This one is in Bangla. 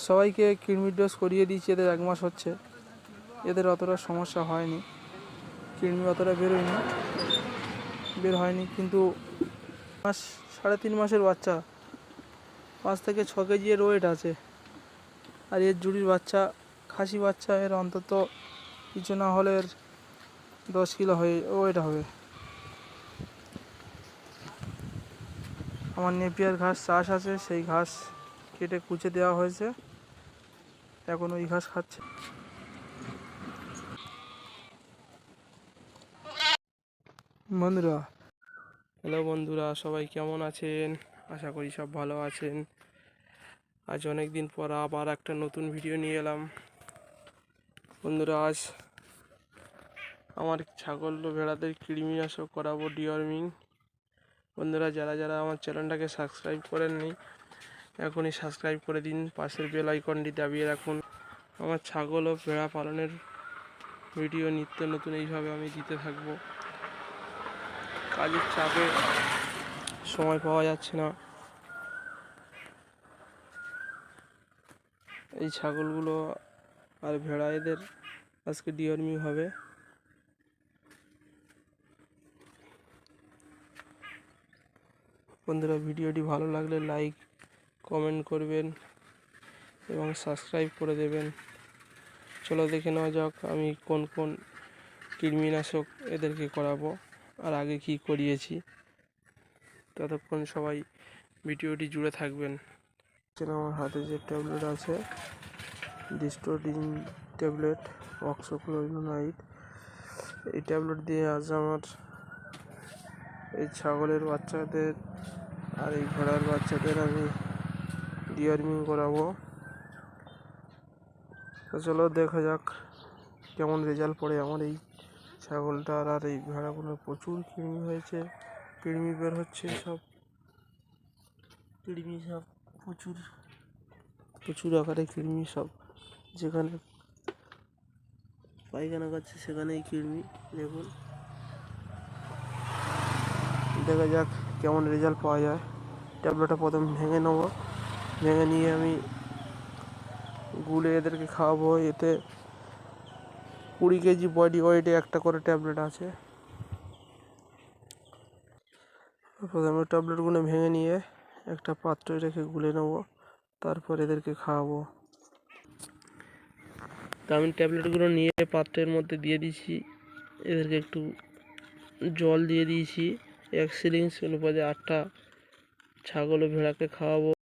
সবাইকে কৃমির ডোজ করিয়ে দিয়েছি, এদের 1 মাস হচ্ছে, এদের অতটা সমস্যা হয়নি, কৃমি অতটা বের হয়নি। কিন্তু 3.5 মাসের বাচ্চা, 5 থেকে 6 কেজি এর ওয়েট আছে। আর এর জুড়ির বাচ্চা, খাসি বাচ্চা, এর অন্তত কিছু না হলে 10 কিলো ওয়েট হবে। আমার নেপিয়ার ঘাস চাষ আছে, সেই ঘাস কেটে কুচে দেওয়া হয়েছে, এখন ওই ঘাস খাচ্ছে। হ্যালো বন্ধুরা, সবাই কেমন আছেন? আশা করি সব ভালো আছেন। আজ অনেক দিন পর আবার একটা নতুন ভিডিও নিয়ে এলাম। বন্ধুরা, আজ আমার ছাগল ও ভেড়াদের কৃমিনাশক করাবো, ডিওয়ার্মিং। বন্ধুরা, যারা যারা আমার চ্যানেলটাকে সাবস্ক্রাইব করেননি, এখনই সাবস্ক্রাইব করে দিন, পাশের বেল আইকনটি দাবিয়ে রাখুন। আমার ছাগল ও ভেড়া পালনের ভিডিও নিত্য নতুন এইভাবে আমি দিতে থাকবো। কাজের চাপে সময় পাওয়া যাচ্ছে না। এই ছাগলগুলো আর ভেড়া, এদের আজকে ডিওয়ার্মিং হবে। বন্ধুরা, ভিডিওটি ভালো লাগলে লাইক কমেন্ট করবেন এবং সাবস্ক্রাইব করে দেবেন। চলো দেখে নেওয়া যাক আমি কোন কোন কৃমিনাশক এদেরকে করাবো আর আগে কি করিয়েছি। ততক্ষণ সবাই ভিডিওটি জুড়ে থাকবেন। আমার হাতে যে ট্যাবলেট আছে, ডিস্টোডিন ট্যাবলেট, অক্সোক্লোরাইড, এই ট্যাবলেট দিয়ে আজ আমার এই ছাগলের বাচ্চাদের আর এই ঘোড়ার বাচ্চাদের আমি ডিওয়ার্মিং করাবো। তো চলো দেখা যাক কেমন রেজাল্ট পড়ে আমার এই ছাগলটার। আর এই ভেড়াগুলোর প্রচুর কৃমি হয়েছে, কৃমি বের হচ্ছে, সব প্রচুর আকারে কৃমি। সব যেখানে পায়খানা করছে সেখানেই কৃমি। দেখুন, দেখা যাক কেমন রেজাল্ট পাওয়া যায়। ট্যাবলেটটা প্রথম ভেঙে নেব, ভেঙে নিয়ে আমি গুলে এদেরকে খাওয়াবো। এতে 20 কেজি বডি ওয়েটে একটা করে ট্যাবলেট আছে। প্রথমে ট্যাবলেটগুলো ভেঙে নিয়ে একটা পাত্রে রেখে গুলে নেব, তারপর এদেরকে খাওয়াবো। তা আমি ট্যাবলেটগুলো নিয়ে পাত্রের মধ্যে দিয়ে দিয়েছি, এদেরকে একটু জল দিয়ে দিয়েছি। 1 সিরিঞ্জ অনুপাতে 8টা ছাগল ও ভেড়াকে খাওয়াবো।